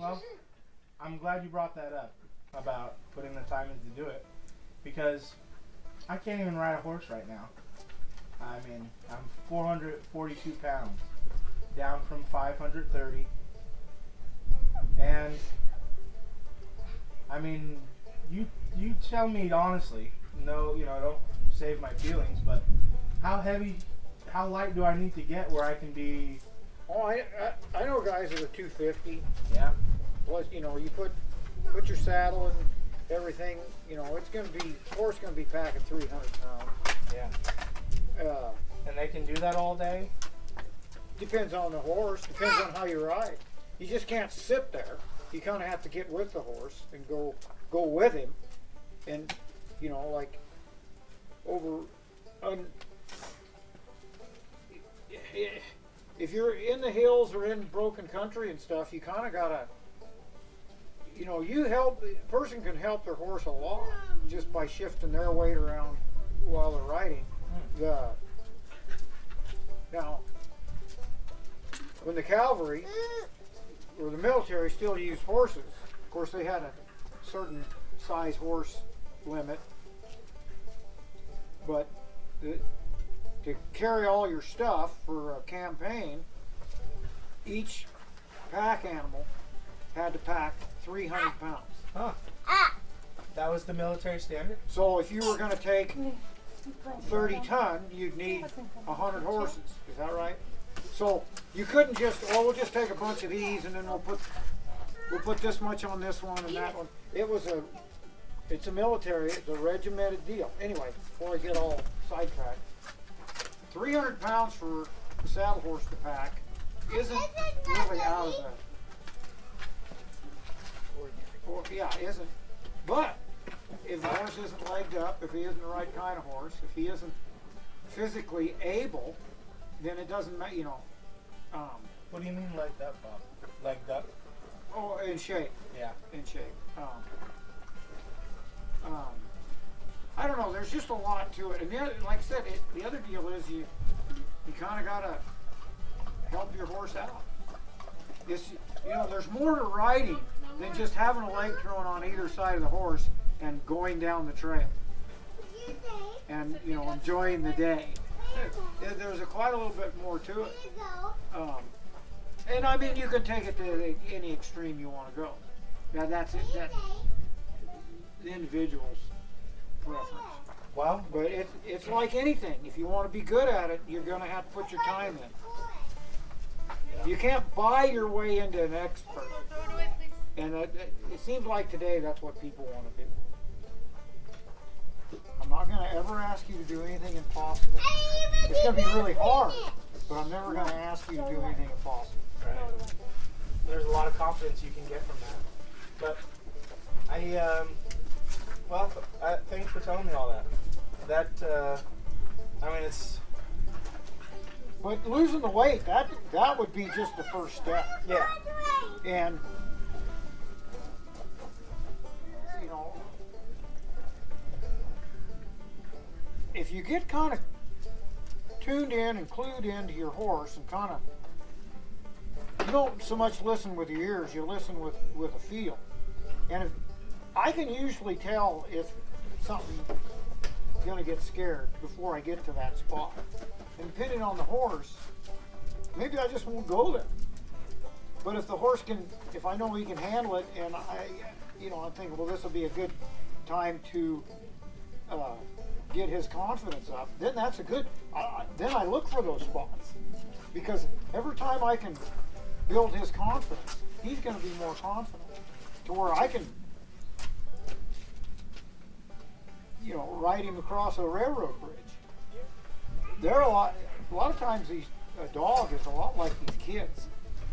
Well, I'm glad you brought that up about putting the time in to do it, because I can't even ride a horse right now. I mean, I'm 442 pounds, down from 530, and I mean, you tell me honestly. No, don't save my feelings, but how light do I need to get where I can be? Oh, I know guys that are 250. Yeah. Plus, you put your saddle and everything. It's going to be horse going to be packing 300 pounds. Yeah. And they can do that all day? Depends on the horse. Depends on how you ride. You just can't sit there. You kind of have to get with the horse and go with him. And, like if you're in the hills or in broken country and stuff, you kind of got to, the person can help their horse a lot just by shifting their weight around while they're riding. Now, when the cavalry or the military still used horses, of course they had a certain size horse limit, but to carry all your stuff for a campaign, each pack animal had to pack 300 pounds. Huh. That was the military standard? So if you were going to take 30 ton, you'd need 100 horses. Is that right? So you couldn't just, we'll just take a bunch of these and then we'll put this much on this one and that one. It's a military, it's a regimented deal. Anyway, before I get all sidetracked, 300 pounds for a saddle horse to pack isn't really out of isn't. But if the horse isn't legged up, if he isn't the right kind of horse, if he isn't physically able, then it doesn't matter, What do you mean legged up, Bob? Legged up? Oh, in shape. Yeah. In shape. I don't know. There's just a lot to it, and like I said, the other deal is you kind of gotta help your horse out. There's more to riding than just having a leg thrown on either side of the horse and going down the trail and enjoying the day. There's quite a little bit more to it. And I mean, you can take it to any extreme you want to go. Now that's it. That's the individual's preference. Well, but it's like anything. If you want to be good at it, you're going to have to put your time in. You can't buy your way into an expert. And it seems like today that's what people want to do. I'm not going to ever ask you to do anything impossible. It's going to be really hard, but I'm never going to ask you to do anything impossible. Right. There's a lot of confidence you can get from that. But thanks for telling me all that. It's... But losing the weight, that would be just the first step. Yeah. And, if you get kind of tuned in and clued into your horse and kind of, you don't so much listen with your ears, you listen with a feel. And I can usually tell if something's going to get scared before I get to that spot. And depending on the horse, maybe I just won't go there. But if the horse if I know he can handle it, and I'm thinking, well, this will be a good time to get his confidence up, then that's a good, then I look for those spots. Because every time I can build his confidence, he's going to be more confident to where I can, ride him across a railroad bridge. There are a lot of times a dog is a lot like these kids.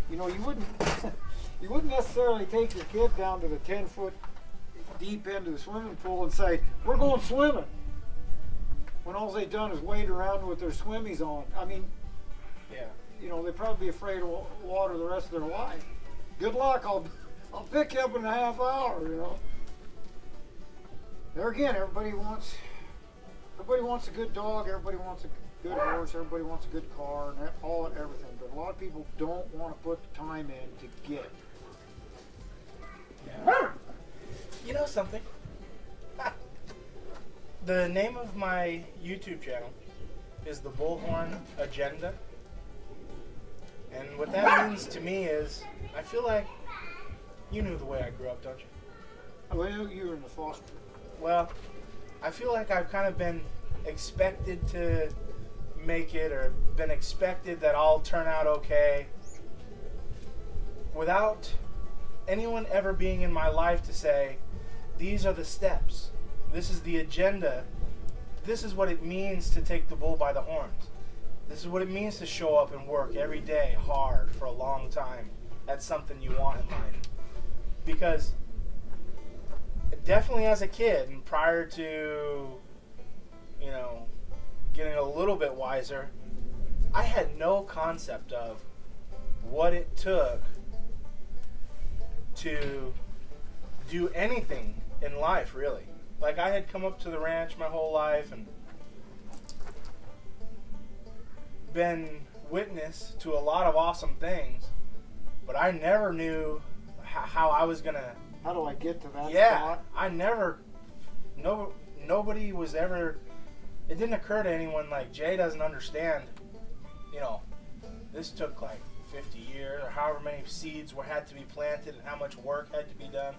You wouldn't necessarily take your kid down to the 10-foot deep end of the swimming pool and say, we're going swimming, when all they've done is wade around with their swimmies on. I mean, yeah, they'd probably be afraid of water the rest of their life. Good luck, I'll pick you up in a half hour, There again, everybody wants a good dog, everybody wants a good horse, everybody wants a good car, and everything. But a lot of people don't want to put the time in to get it. Yeah. You know something? The name of my YouTube channel is the Bullhorn Agenda. And what that means to me is, I feel like you knew the way I grew up, don't you? Well, you were in the foster. Well, I feel like I've kind of been expected to make it, or been expected that I'll turn out okay, without anyone ever being in my life to say, these are the steps, this is the agenda, this is what it means to take the bull by the horns, this is what it means to show up and work every day hard for a long time at something you want in life. Because definitely as a kid, and prior to, you know, getting a little bit wiser, I had no concept of what it took to do anything in life, really. Like, I had come up to the ranch my whole life and been witness to a lot of awesome things, but I never knew how I was gonna. How do I get to that Yeah, spot? I never. Nobody was ever. It didn't occur to anyone like, Jay doesn't understand. You know, this took like 50 years, or however many seeds had to be planted, and how much work had to be done.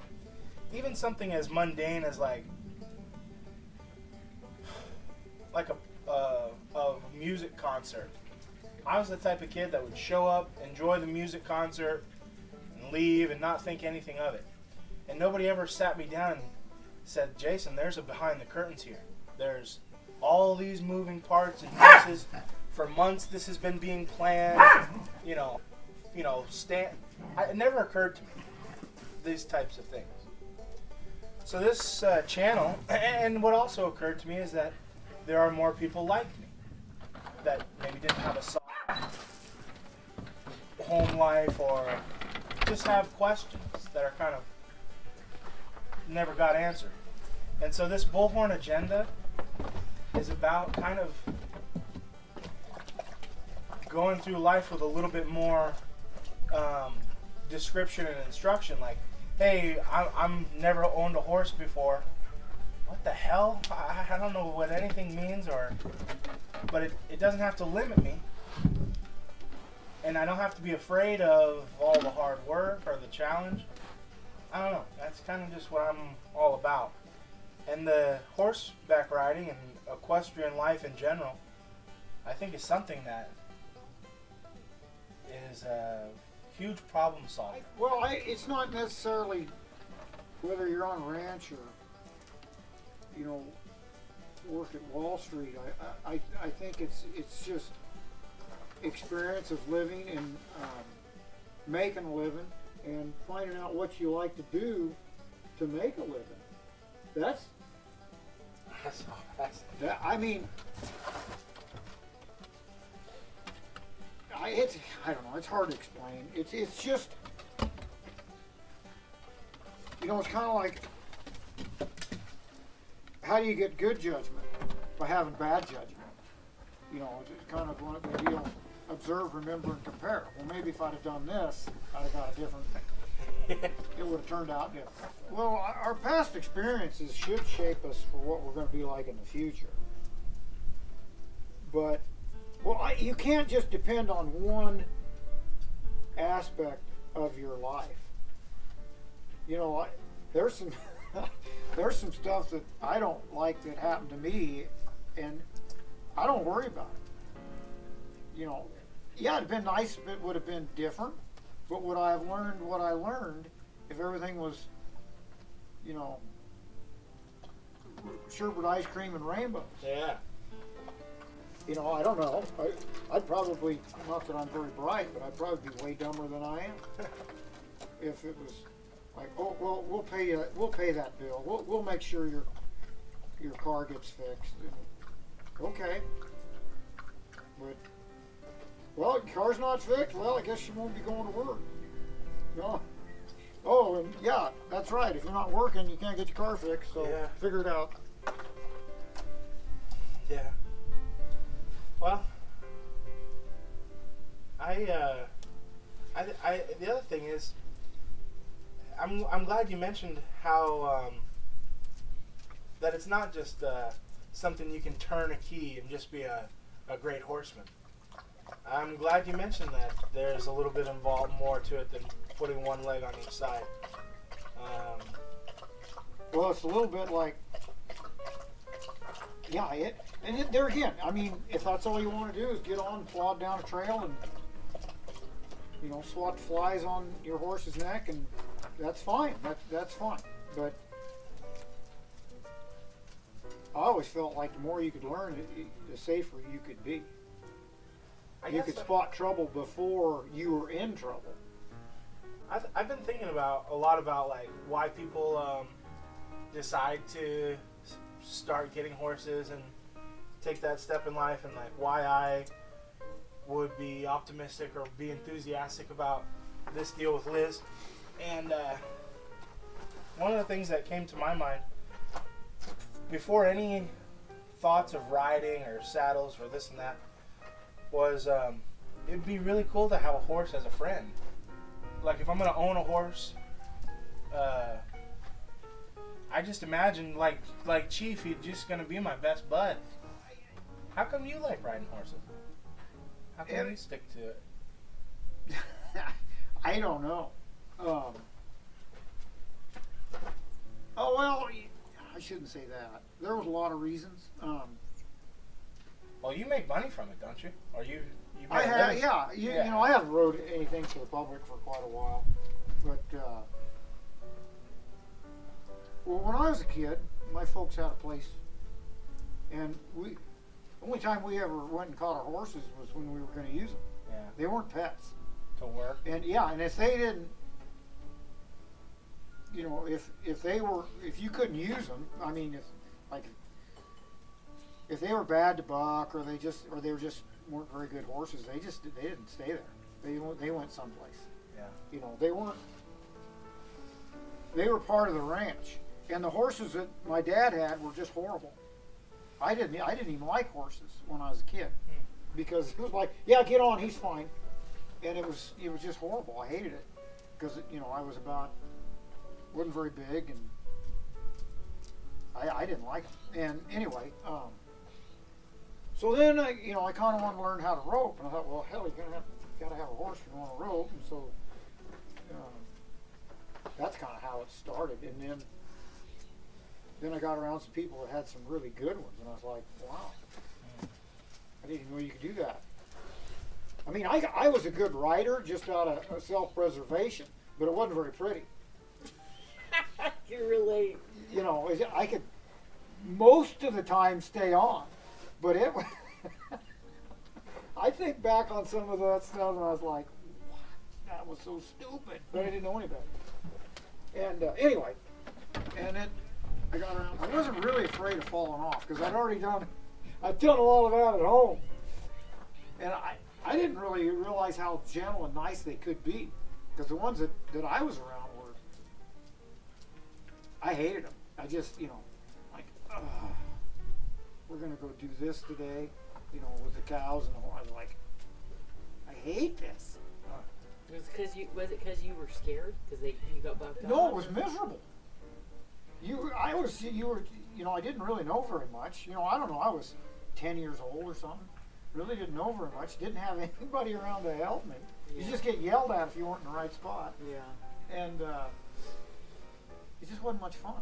Even something as mundane as like a music concert. I was the type of kid that would show up, enjoy the music concert, and leave and not think anything of it. And nobody ever sat me down and said, Jason, there's a behind the curtains here. There's all these moving parts and pieces. For months this has been being planned. It never occurred to me, these types of things. So this channel, and what also occurred to me is that there are more people like me that maybe didn't have a soft home life, or just have questions that are kind of never got answered. And so this Bullhorn Agenda is about kind of going through life with a little bit more description and instruction. Like, hey, I'm never owned a horse before. What the hell? I don't know what anything means, but it doesn't have to limit me. And I don't have to be afraid of all the hard work or the challenge. I don't know. That's kind of just what I'm all about. And the horseback riding and equestrian life in general, I think is something that is a huge problem solver. Well, it's not necessarily whether you're on a ranch or, work at Wall Street. I think it's just experience of living and making a living and finding out what you like to do to make a living. That's that. I mean, I don't know. It's hard to explain. It's just, it's kind of like, how do you get good judgment? By having bad judgment. It's kind of like the deal, observe, remember, and compare. Well, maybe if I'd have done this, I'd have got a different thing. It would have turned out different. Well, our past experiences should shape us for what we're going to be like in the future. But, you can't just depend on one aspect of your life. There's some there's some stuff that I don't like that happened to me, and I don't worry about it. Yeah, it'd been nice if it would have been different, but would I have learned what I learned if everything was, sherbet ice cream and rainbows? Yeah. I don't know. I'd probably, not that I'm very bright, but I'd probably be way dumber than I am. If it was like, oh, well, we'll pay that bill. We'll make sure your car gets fixed. And, okay. But, well, your car's not fixed. Well, I guess you won't be going to work. No. Oh, and yeah, that's right. If you're not working, you can't get your car fixed. So Yeah. Figure it out. Yeah. Well, the other thing is, I'm glad you mentioned how that it's not just something you can turn a key and just be a great horseman. I'm glad you mentioned that there's a little bit involved more to it than putting one leg on each side. Well, it's a little bit like, yeah, there again, I mean, if that's all you want to do is get on, plod down a trail, and swat flies on your horse's neck, and that's fine. That's fine. But I always felt like the more you could learn, the safer you could be. You could spot trouble before you were in trouble. I've been thinking a lot about like why people decide to start getting horses and take that step in life, and like why I would be optimistic or be enthusiastic about this deal with Liz. And one of the things that came to my mind before any thoughts of riding or saddles or this and that was it'd be really cool to have a horse as a friend. Like if I'm gonna own a horse, I just imagine like Chief, he's just gonna be my best bud. How come you like riding horses? How come you stick to it? I don't know. Oh well, I shouldn't say that. There was a lot of reasons. Well, you make money from it, don't you? Or you I have, yeah. You know, I haven't rode anything for the public for quite a while, but well, when I was a kid, my folks had a place, and the only time we ever went and caught our horses was when we were going to use them. Yeah. They weren't pets. To work. And yeah, and if they didn't, if you couldn't use them, I mean, if they were bad to buck, or they weren't very good horses, they didn't stay there. They went someplace. Yeah. They were part of the ranch, and the horses that my dad had were just horrible. I didn't even like horses when I was a kid, because it was like, yeah, get on, he's fine, and it was just horrible. I hated it because I wasn't very big, and I didn't like them. And anyway, so then I kind of wanted to learn how to rope, and I thought, well, hell, you're gotta have a horse if you want to rope, and so that's kind of how it started. And then I got around some people that had some really good ones, and I was like, wow, I didn't even know you could do that. I mean, I was a good rider just out of self-preservation, but it wasn't very pretty. You relate. I could most of the time stay on, but it was I think back on some of that stuff, and I was like, wow, that was so stupid, but I didn't know any better. And anyway, I got around. I wasn't really afraid of falling off because I'd done a lot of that at home, and I didn't really realize how gentle and nice they could be, because the ones that I was around I hated them. I just like, we're gonna go do this today, with the cows, and I was like, I hate this. Was it because you were scared because you got bucked off? No, it was miserable. I didn't really know very much. I don't know. I was 10 years old or something. Really didn't know very much. Didn't have anybody around to help me. Yeah. You just get yelled at if you weren't in the right spot. Yeah. And it just wasn't much fun.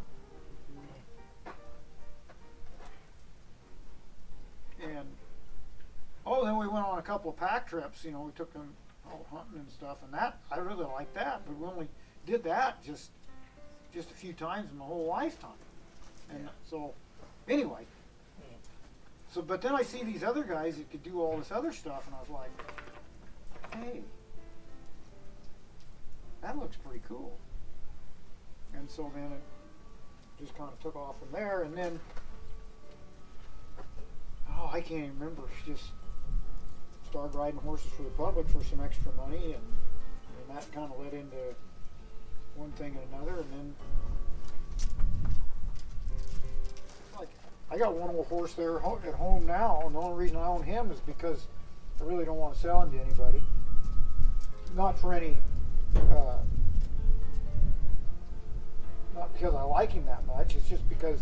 And then we went on a couple of pack trips. We took them out hunting and stuff, and that I really liked that. But we only did that just a few times in my whole lifetime. And so, anyway. So, but then I see these other guys that could do all this other stuff, and I was like, hey, that looks pretty cool. And so then it just kind of took off from there, and then, I can't even remember, just started riding horses for the public for some extra money, and that kind of led into one thing and another, and then, like, I got one old horse there at home now, and the only reason I own him is because I really don't want to sell him to anybody. Not for any not because I like him that much. It's just because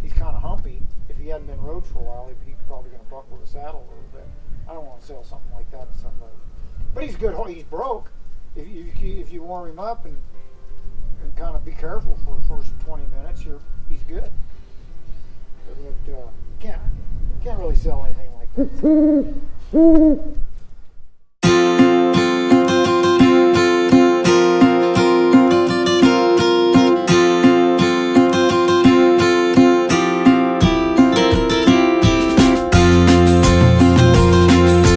he's kind of humpy. If he hadn't been rode for a while, he'd probably going to buck with a saddle a little bit. I don't want to sell something like that to somebody. But he's good. He's broke. If you warm him up and kind of be careful for the first 20 minutes, he's good. But can't really sell anything like that.